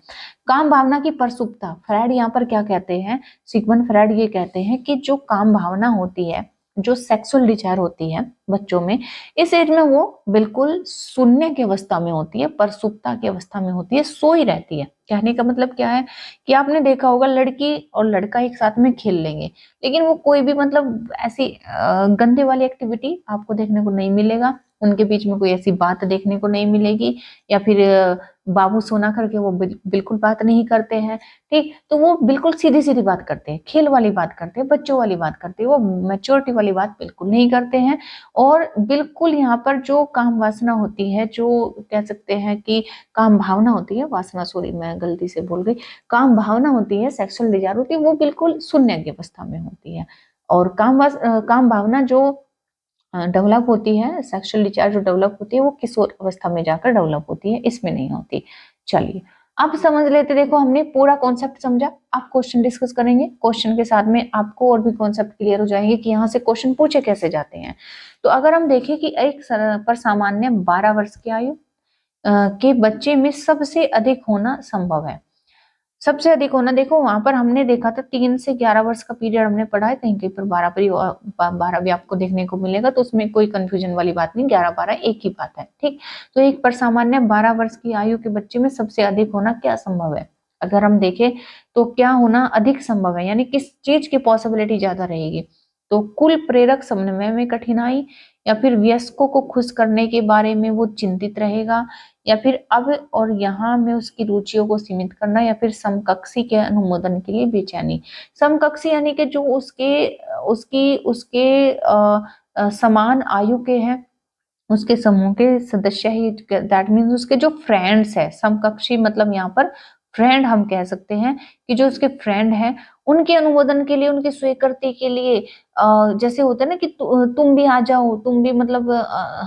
काम भावना की प्रसुप्ता, फ्रायड यहाँ पर क्या कहते हैं, सिगमंड फ्रायड ये कहते हैं कि जो काम भावना होती है, जो सेक्सुअल डिजायर होती है बच्चों में, इस एज में वो बिल्कुल शून्य की अवस्था में होती है, प्रसुप्ता की अवस्था में होती है, सोई रहती है। कहने का मतलब क्या है कि आपने देखा होगा लड़की और लड़का एक साथ में खेल लेंगे, लेकिन वो कोई भी मतलब ऐसी गंदे वाली एक्टिविटी आपको देखने को नहीं मिलेगा, उनके बीच में कोई ऐसी बात देखने को नहीं मिलेगी, या फिर बाबू सोना करके वो बिल्कुल बात नहीं करते हैं, ठीक। तो वो बिल्कुल सीधी सीधी बात करते हैं, खेल वाली बात करते हैं, बच्चों वाली बात करते हैं, वो मैच्योरिटी वाली बात बिल्कुल नहीं करते हैं। और बिल्कुल यहाँ पर जो काम वासना होती है, जो कह सकते हैं कि काम भावना होती है, वासना सॉरी मैं गलती से बोल गई, काम भावना होती है, सेक्सुअल डिजायर होती है, वो बिल्कुल शून्य की अवस्था में होती है। और काम भावना जो डेवलप होती है, सेक्सुअल डिजायर जो डेवलप होती है वो किशोर अवस्था में जाकर डेवलप होती है, इसमें नहीं होती। चलिए अब समझ लेते, देखो हमने पूरा कॉन्सेप्ट समझा। अब क्वेश्चन डिस्कस करेंगे, क्वेश्चन के साथ में आपको और भी कॉन्सेप्ट क्लियर हो जाएंगे कि यहाँ से क्वेश्चन पूछे कैसे जाते हैं। तो अगर हम देखें कि एक पर सामान्य 12 वर्ष की आयु के बच्चे में सबसे अधिक होना संभव है, सबसे अधिक होना, देखो वहां पर हमने देखा था 3 से 11 वर्ष का पीरियड हमने पढ़ा है, कहीं कहीं पर 12 पर 12 भी आपको देखने को मिलेगा, तो उसमें कोई कंफ्यूजन वाली बात नहीं, 11-12 एक ही बात है, ठीक। तो एक पर सामान्य 12 वर्ष की आयु के बच्चे में सबसे अधिक होना क्या संभव है? अगर हम देखें तो क्या होना अधिक संभव है, यानी किस चीज की पॉसिबिलिटी ज्यादा रहेगी? तो कुल प्रेरक समन्वय में कठिनाई, या फिर वयस्कों को खुश करने के बारे में वो चिंतित रहेगा, या फिर अब और यहाँ में उसकी रुचियों को सीमित करना, या फिर समकक्षी के अनुमोदन के लिए बेचैनी। समकक्षी यानी कि जो उसके उसकी उसके समान आयु के हैं, उसके समूह के सदस्य ही, दैट मीन्स उसके जो फ्रेंड्स है, समकक्षी मतलब यहाँ पर फ्रेंड हम कह सकते हैं, कि जो उसके फ्रेंड हैं उनके अनुमोदन के लिए, उनकी स्वीकृति के लिए, जैसे होता है ना कि तुम भी आ जाओ, तुम भी मतलब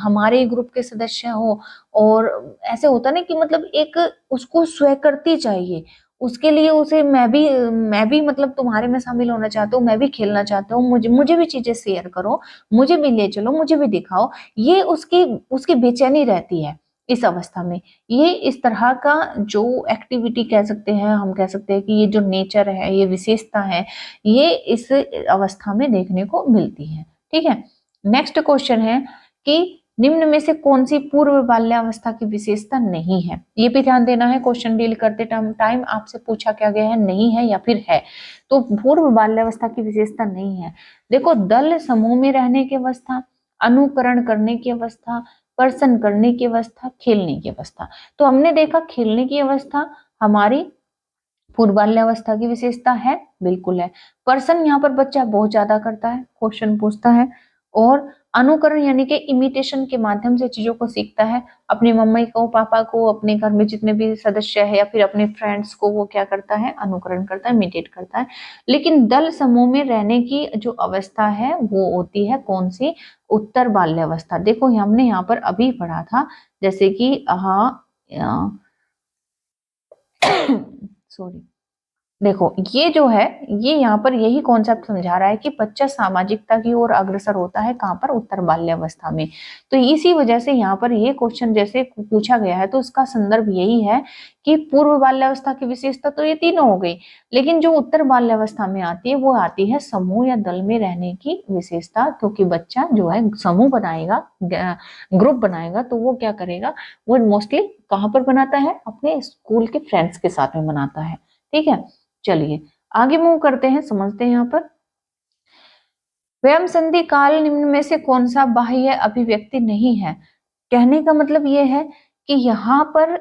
हमारे ग्रुप के सदस्य हो, और ऐसे होता है ना कि मतलब एक उसको स्वीकृति चाहिए, उसके लिए उसे मैं भी मतलब तुम्हारे में शामिल होना चाहता हूँ, मैं भी खेलना चाहता हूँ, मुझे मुझे भी चीजें शेयर करो, मुझे भी ले चलो, मुझे भी दिखाओ, ये उसकी उसकी बेचैनी रहती है इस अवस्था में। ये इस तरह का जो एक्टिविटी कह सकते हैं, हम कह सकते हैं कि ये जो नेचर है, ये विशेषता है, ये इस अवस्था में देखने को मिलती है, ठीक है। नेक्स्ट क्वेश्चन है कि निम्न में से कौन सी पूर्व बाल्यावस्था की विशेषता नहीं है? ये भी ध्यान देना है, क्वेश्चन डील करते टाइम आपसे पूछा क्या गया है, नहीं है या फिर है। तो पूर्व बाल्यावस्था की विशेषता नहीं है, देखो दल समूह में रहने की अवस्था, अनुकरण करने की अवस्था, पर्सन करने की अवस्था, खेलने की अवस्था। तो हमने देखा खेलने की अवस्था हमारी पूर्व बाल्यावस्था की विशेषता है, बिल्कुल है। पर्सन यहाँ पर बच्चा बहुत ज्यादा करता है, क्वेश्चन पूछता है। और अनुकरण यानी कि इमिटेशन के माध्यम से चीजों को सीखता है, अपनी मम्मी को, पापा को, अपने घर में जितने भी सदस्य है, या फिर अपने फ्रेंड्स को वो क्या करता है, अनुकरण करता है, इमिटेट करता है। लेकिन दल समूह में रहने की जो अवस्था है वो होती है कौन सी? उत्तर बाल्यावस्था। देखो हमने यहाँ पर अभी पढ़ा था, जैसे कि हाँ सॉरी, देखो ये जो है, ये यहाँ पर यही कॉन्सेप्ट समझा रहा है कि बच्चा सामाजिकता की ओर अग्रसर होता है, कहाँ पर? उत्तर बाल्यावस्था में। तो इसी वजह से यहाँ पर ये क्वेश्चन जैसे पूछा गया है, तो उसका संदर्भ यही है कि पूर्व बाल्यावस्था की विशेषता तो ये तीनों हो गई, लेकिन जो उत्तर बाल्यावस्था में आती है वो आती है समूह या दल में रहने की विशेषता, क्योंकि बच्चा जो है समूह बनाएगा, ग्रुप बनाएगा, तो वो क्या करेगा, वो मोस्टली कहाँ पर बनाता है? अपने स्कूल के फ्रेंड्स के साथ में बनाता है, ठीक है। चलिए आगे मूव करते हैं, समझते हैं यहाँ पर। व्यायाम संधि काल निम्न में से कौन सा बाह्य अभिव्यक्ति नहीं है? कहने का मतलब ये है कि यहाँ पर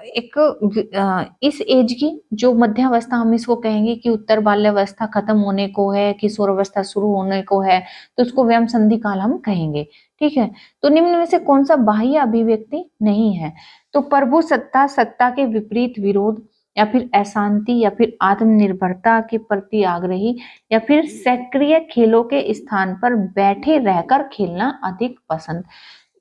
एक इस एज की जो मध्यावस्था, हम इसको कहेंगे कि उत्तर बाल्यावस्था खत्म होने को है, किशोरावस्था शुरू होने को है, तो उसको व्यायाम संधि काल हम कहेंगे, ठीक है। तो निम्न में से कौन सा बाह्य अभिव्यक्ति नहीं है? तो प्रभु सत्ता, सत्ता के विपरीत विरोध, या फिर अशांति, या फिर आत्मनिर्भरता के प्रति आग्रही, या फिर सक्रिय खेलों के स्थान पर बैठे रहकर खेलना अधिक पसंद।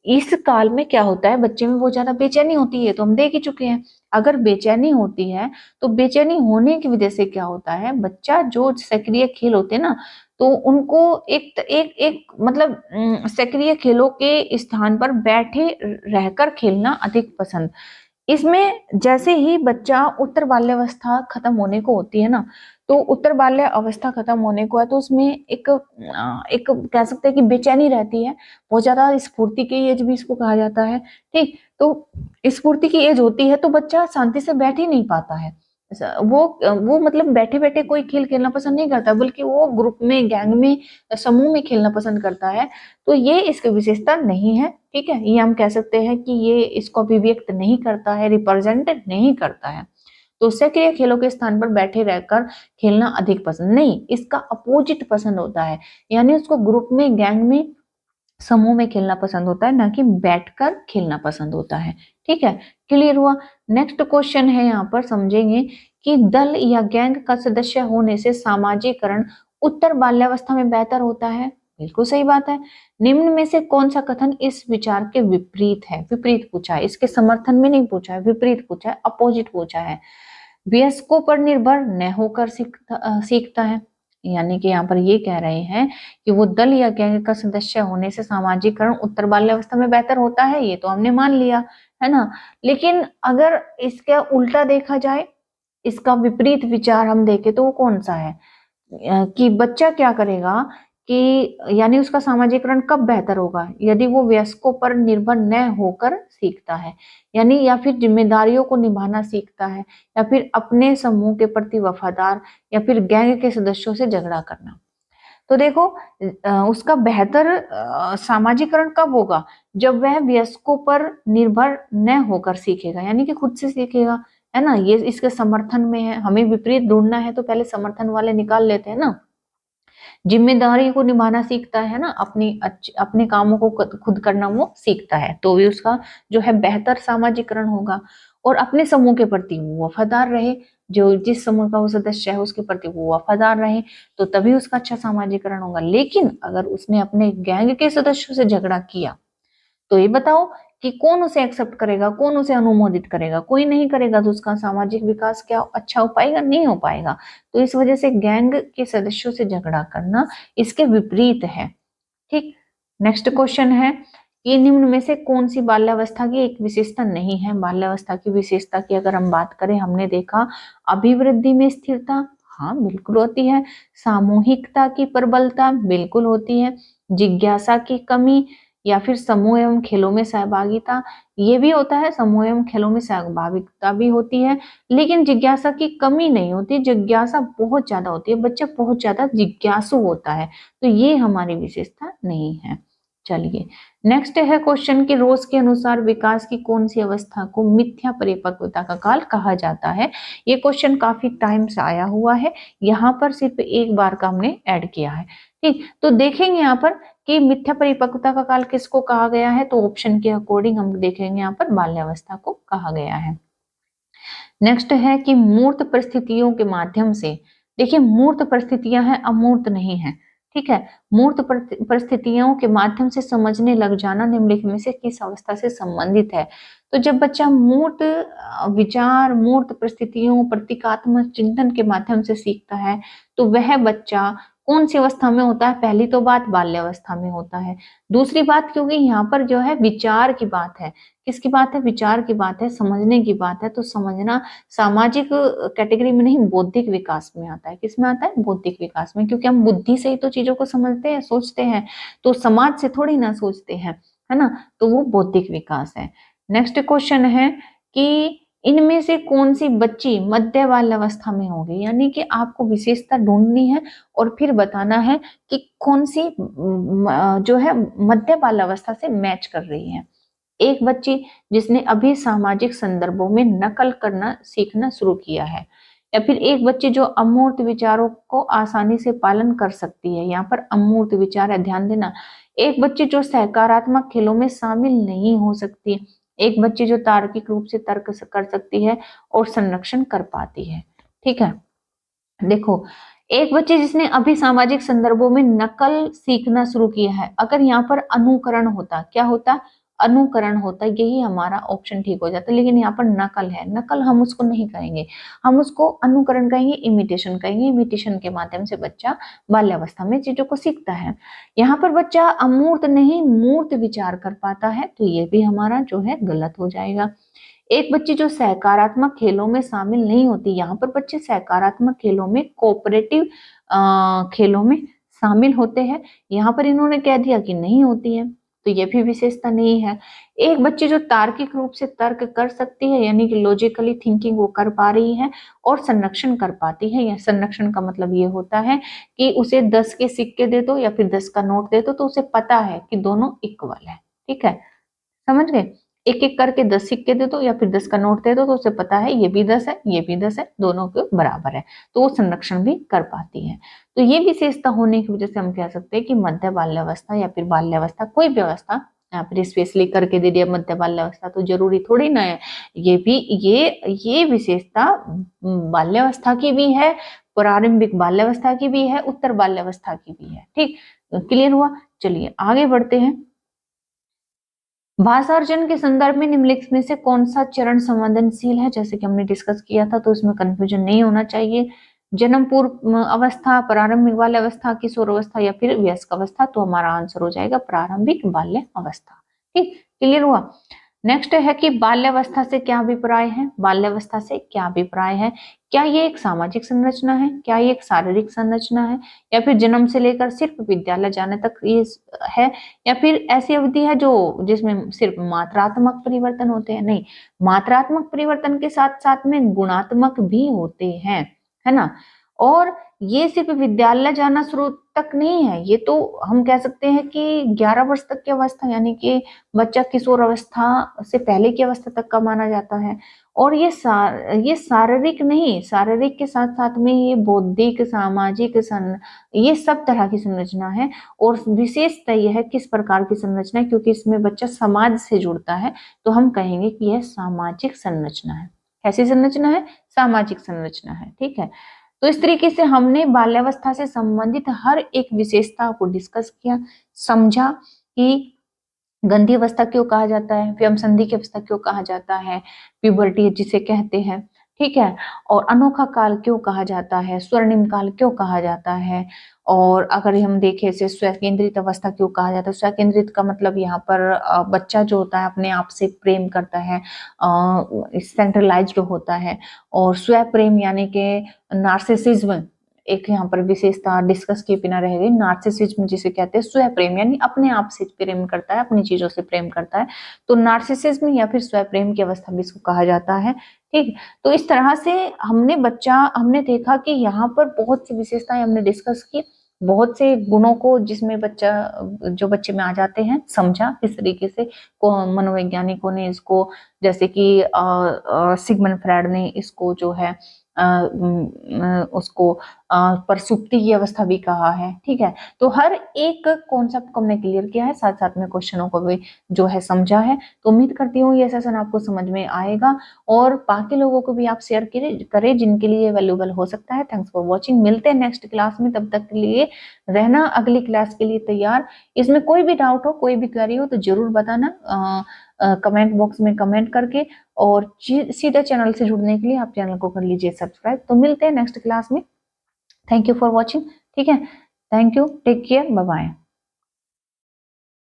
इस काल में क्या होता है, बच्चे में बहुत ज्यादा बेचैनी होती है, तो हम देख ही चुके हैं। अगर बेचैनी होती है तो बेचैनी होने की वजह से क्या होता है, बच्चा जो सक्रिय खेल होते हैं ना, तो उनको एक एक मतलब सक्रिय खेलों के स्थान पर बैठे रहकर खेलना अधिक पसंद। इसमें जैसे ही बच्चा उत्तर बाल्यावस्था खत्म होने को होती है ना, तो उत्तर बाल्य अवस्था खत्म होने को है, तो उसमें एक कह सकते हैं कि बेचैनी रहती है, बहुत ज्यादा स्फूर्ति की एज भी इसको कहा जाता है, ठीक। तो स्फूर्ति की एज होती है तो बच्चा शांति से बैठ ही नहीं पाता है, वो मतलब बैठे बैठे कोई खेल खेलना पसंद नहीं करता, बल्कि वो ग्रुप में, गैंग में, समूह में खेलना पसंद करता है। तो ये इसकी विशेषता नहीं है, ठीक है। ये हम कह सकते हैं कि ये इसको अभिव्यक्त नहीं करता है, रिप्रेजेंट नहीं करता है। तो सक्रिय खेलों के स्थान पर बैठे रहकर खेलना अधिक पसंद नहीं, इसका अपोजिट पसंद होता है, यानी उसको ग्रुप में, गैंग में, समूह में खेलना पसंद होता है, ना कि बैठकर खेलना पसंद होता है, ठीक है। क्लियर हुआ? नेक्स्ट क्वेश्चन है, यहाँ पर समझेंगे कि दल या गैंग का सदस्य होने से सामाजिकरण उत्तर बाल्यावस्था में बेहतर होता है। बिल्कुल सही बात है। निम्न में से कौन सा कथन इस विचार के विपरीत है? विपरीत पूछा है, इसके समर्थन में नहीं पूछा है, विपरीत पूछा है, अपोजिट पूछा है। वयस्कों पर निर्भर न होकर सीखता है, यानी कि यहाँ पर ये कह रहे हैं कि वो दल या गैंग का सदस्य होने से सामाजिकरण उत्तर बाल्यावस्था में बेहतर होता है, ये तो हमने मान लिया है ना। लेकिन अगर इसका उल्टा देखा जाए, इसका विपरीत विचार हम देखें तो वो कौन सा है कि बच्चा क्या करेगा कि यानी उसका सामाजिकरण कब बेहतर होगा, यदि वो वयस्कों पर निर्भर न होकर सीखता है, यानी या फिर जिम्मेदारियों को निभाना सीखता है, या फिर अपने समूह के प्रति वफादार, या फिर गैंग के सदस्यों से झगड़ा करना। तो देखो उसका बेहतर सामाजिकरण कब होगा, जब वह वयस्कों पर निर्भर न होकर सीखेगा, यानी कि खुद से सीखेगा, है ना। ये इसके समर्थन में है, हमें विपरीत ढूंढना है तो पहले समर्थन वाले निकाल लेते हैं ना। जिम्मेदारी को निभाना सीखता है ना, अपने कामों को खुद करना वो सीखता है, तो भी उसका जो है बेहतर सामाजिकरण होगा। और अपने समूह के प्रति वो वफादार रहे, जो जिस समूह का वो सदस्य है उसके प्रति वो वफादार रहे, तो तभी उसका अच्छा सामाजिकरण होगा। लेकिन अगर उसने अपने गैंग के सदस्यों से झगड़ा किया, तो ये बताओ कि कौन उसे एक्सेप्ट करेगा, कौन उसे अनुमोदित करेगा, कोई नहीं करेगा, तो उसका सामाजिक विकास क्या अच्छा हो पाएगा, नहीं हो पाएगा। तो इस वजह से गैंग के सदस्यों से झगड़ा करना इसके विपरीत है। ठीक, नेक्स्ट क्वेश्चन है कि निम्न में से कौन सी बाल्यावस्था की एक विशेषता नहीं है। बाल्यावस्था की विशेषता की अगर हम बात करें, हमने देखा अभिवृद्धि में स्थिरता, हाँ बिल्कुल होती है। सामूहिकता की प्रबलता, बिल्कुल होती है। जिज्ञासा की कमी, या फिर समूह एवं खेलों में सहभागिता, ये भी होता है, समूह एवं खेलों में सहभागिता भी होती है। लेकिन जिज्ञासा की कमी नहीं होती, जिज्ञासा बहुत ज्यादा होती है, बच्चा बहुत ज्यादा जिज्ञासु होता है, तो ये हमारी विशेषता नहीं है। चलिए नेक्स्ट है क्वेश्चन कि रोज के अनुसार विकास की कौन सी अवस्था को मिथ्या परिपक्वता का काल कहा जाता है। ये क्वेश्चन काफी टाइम से आया हुआ है, यहाँ पर सिर्फ एक बार का हमने ऐड किया है। ठीक, तो देखेंगे यहाँ पर कि मिथ्या परिपक्वता का काल किसको कहा गया है, तो ऑप्शन के अकॉर्डिंग हम देखेंगे यहाँ पर बाल्यावस्था को कहा गया है। नेक्स्ट है कि मूर्त परिस्थितियों के माध्यम से, देखिए मूर्त परिस्थितियां हैं, अमूर्त नहीं है, ठीक है। मूर्त परिस्थितियों के माध्यम से समझने लग जाना निम्नलिखित में से किस अवस्था से संबंधित है। तो जब बच्चा मूर्त विचार, मूर्त परिस्थितियों, प्रतीकात्मक चिंतन के माध्यम से सीखता है, तो वह बच्चा कौन सी अवस्था में होता है, पहली तो बात बाल्यावस्था में होता है। दूसरी बात, क्योंकि यहाँ पर जो है विचार की बात है, किसकी बात है, विचार की बात है, समझने की बात है, तो समझना सामाजिक कैटेगरी में नहीं, बौद्धिक विकास में आता है। किस में आता है, बौद्धिक विकास में, क्योंकि हम बुद्धि से ही तो चीजों को समझते हैं, सोचते हैं, तो समाज से थोड़ी ना सोचते हैं, है ना, तो वो बौद्धिक विकास है। नेक्स्ट क्वेश्चन है कि इनमें से कौन सी बच्ची मध्य बाल्यावस्था में होगी, यानी कि आपको विशेषता ढूंढनी है और फिर बताना है कि कौन सी जो है मध्य बाल्यावस्था से मैच कर रही है। एक बच्ची जिसने अभी सामाजिक संदर्भों में नकल करना सीखना शुरू किया है, या फिर एक बच्ची जो अमूर्त विचारों को आसानी से पालन कर सकती है, यहाँ पर अमूर्त विचार है, ध्यान देना। एक बच्ची जो सकारात्मक खेलों में शामिल नहीं हो सकती, एक बच्ची जो तार्किक रूप से तर्क कर सकती है और संरक्षण कर पाती है। ठीक है, देखो एक बच्चे जिसने अभी सामाजिक संदर्भों में नकल सीखना शुरू किया है, अगर यहाँ पर अनुकरण होता, क्या होता, अनुकरण होता, यही हमारा ऑप्शन ठीक हो जाता, लेकिन यहाँ पर नकल है, नकल हम उसको नहीं कहेंगे, हम उसको अनुकरण कहेंगे, इमिटेशन कहेंगे। इमिटेशन के माध्यम से बच्चा बाल्यावस्था में चीजों को सीखता है। यहाँ पर बच्चा अमूर्त नहीं मूर्त विचार कर पाता है, तो ये भी हमारा जो है गलत हो जाएगा। एक बच्ची जो सकारात्मक खेलों में शामिल नहीं होती, यहाँ पर बच्चे सकारात्मक खेलों में, कोऑपरेटिव खेलों में शामिल होते हैं, यहाँ पर इन्होंने कह दिया कि नहीं होती है, तो ये भी विशेषता नहीं है। एक बच्ची जो तार्किक रूप से तर्क कर सकती है, यानी कि लॉजिकली थिंकिंग वो कर पा रही है और संरक्षण कर पाती है, या संरक्षण का मतलब ये होता है कि उसे 10 के सिक्के दे दो या फिर 10 का नोट दे दो, तो उसे पता है कि दोनों इक्वल है। ठीक है, समझ गए, एक एक करके 10 सिक्के दे दो या फिर 10 का नोट दे दो, तो उसे पता है ये भी 10 है, ये भी 10 है, दोनों के बराबर है, तो वो संरक्षण भी कर पाती है। तो ये विशेषता होने की वजह से हम कह सकते हैं कि मध्य बाल्यावस्था या फिर बाल्यावस्था, कोई भी अवस्था यहाँ पर स्पेशली करके दे दिया मध्य बाल्यावस्था, तो जरूरी थोड़ी ना है, ये भी ये विशेषता बाल्यावस्था की भी है, प्रारंभिक बाल्यावस्था की भी है, उत्तर बाल्यावस्था की भी है। ठीक, क्लियर हुआ। चलिए आगे बढ़ते हैं। भाषार्जन के संदर्भ में निम्नलिखित में से कौन सा चरण संवेदनशील है, जैसे कि हमने डिस्कस किया था, तो इसमें कंफ्यूजन नहीं होना चाहिए। जन्म पूर्व अवस्था, प्रारंभिक बाल्य अवस्था, किशोर अवस्था या फिर वयस्क अवस्था, तो हमारा आंसर हो जाएगा प्रारंभिक बाल्य अवस्था। ठीक, क्लियर हुआ। नेक्स्ट है कि बाल्यावस्था से क्या अभिप्राय है। बाल्यावस्था से क्या अभिप्राय है? क्या ये एक सामाजिक संरचना है, क्या ये एक शारीरिक संरचना है, या फिर जन्म से लेकर सिर्फ विद्यालय जाने तक ये है, या फिर ऐसी अवधि है जो जिसमें सिर्फ मात्रात्मक परिवर्तन होते हैं? नहीं, मात्रात्मक परिवर्तन के साथ साथ में गुणात्मक भी होते हैं, है ना। और ये सिर्फ विद्यालय जाना शुरू तक नहीं है, ये तो हम कह सकते हैं कि 11 वर्ष तक की अवस्था, यानी कि बच्चा किशोर अवस्था से पहले की अवस्था तक का माना जाता है। और ये शारीरिक नहीं, शारीरिक के साथ साथ में ये बौद्धिक, सामाजिक ये सब तरह की संरचना है। और विशेषता यह है किस प्रकार की संरचना है, क्योंकि इसमें बच्चा समाज से जुड़ता है, तो हम कहेंगे कि यह सामाजिक संरचना है। कैसी संरचना है? सामाजिक संरचना है, ठीक है। तो इस तरीके से हमने बाल्यावस्था से संबंधित हर एक विशेषता को डिस्कस किया, समझा कि गंधी अवस्था क्यों कहा जाता है, व्यम संधि की अवस्था क्यों कहा जाता है, प्यूबर्टी जिसे कहते हैं, ठीक है। और अनोखा काल क्यों कहा जाता है, स्वर्णिम काल क्यों कहा जाता है। और अगर हम देखें इसे स्वकेंद्रित अवस्था क्यों कहा जाता है। स्वकेंद्रित का मतलब यहाँ पर बच्चा जो होता है अपने आप से प्रेम करता है, सेंट्रलाइज्ड होता है। और स्व प्रेम यानी कि नार्सिसिज्म एक यहाँ पर विशेषता डिस्कस किए बिना रह गई। नार्सिसिज्म जिसे कहते हैं स्व प्रेम, यानी अपने आप से प्रेम करता है, अपनी चीजों से प्रेम करता है, तो नार्सिसिज्म या फिर स्व प्रेम की अवस्था भी इसको कहा जाता है, ठीक। तो इस तरह से हमने देखा कि यहाँ पर बहुत सी विशेषताएं हमने डिस्कस की, बहुत से गुणों को जिसमें जो बच्चे में आ जाते हैं, समझा किस तरीके से को मनोवैज्ञानिकों ने इसको, जैसे कि सिगमंड फ्रायड ने इसको जो है उसको प्रसुप्ति की अवस्था भी कहा है, ठीक है। तो हर एक कॉन्सेप्ट को हमने क्लियर किया है, साथ साथ में क्वेश्चनों को भी जो है समझा है। तो उम्मीद करती हूँ ये सेशन आपको समझ में आएगा और बाकी लोगों को भी आप शेयर करें जिनके लिए वैल्यूएबल हो सकता है। थैंक्स फॉर वॉचिंग, मिलते हैं नेक्स्ट क्लास में, तब तक के लिए रहना अगली क्लास के लिए तैयार। इसमें कोई भी डाउट हो, कोई भी क्वेरी हो तो जरूर बताना कमेंट बॉक्स में कमेंट करके। और सीधा चैनल से जुड़ने के लिए आप चैनल को कर लीजिए सब्सक्राइब। तो मिलते हैं नेक्स्ट क्लास में। थैंक यू फॉर वॉचिंग, ठीक है। Thank you, take care, bye bye.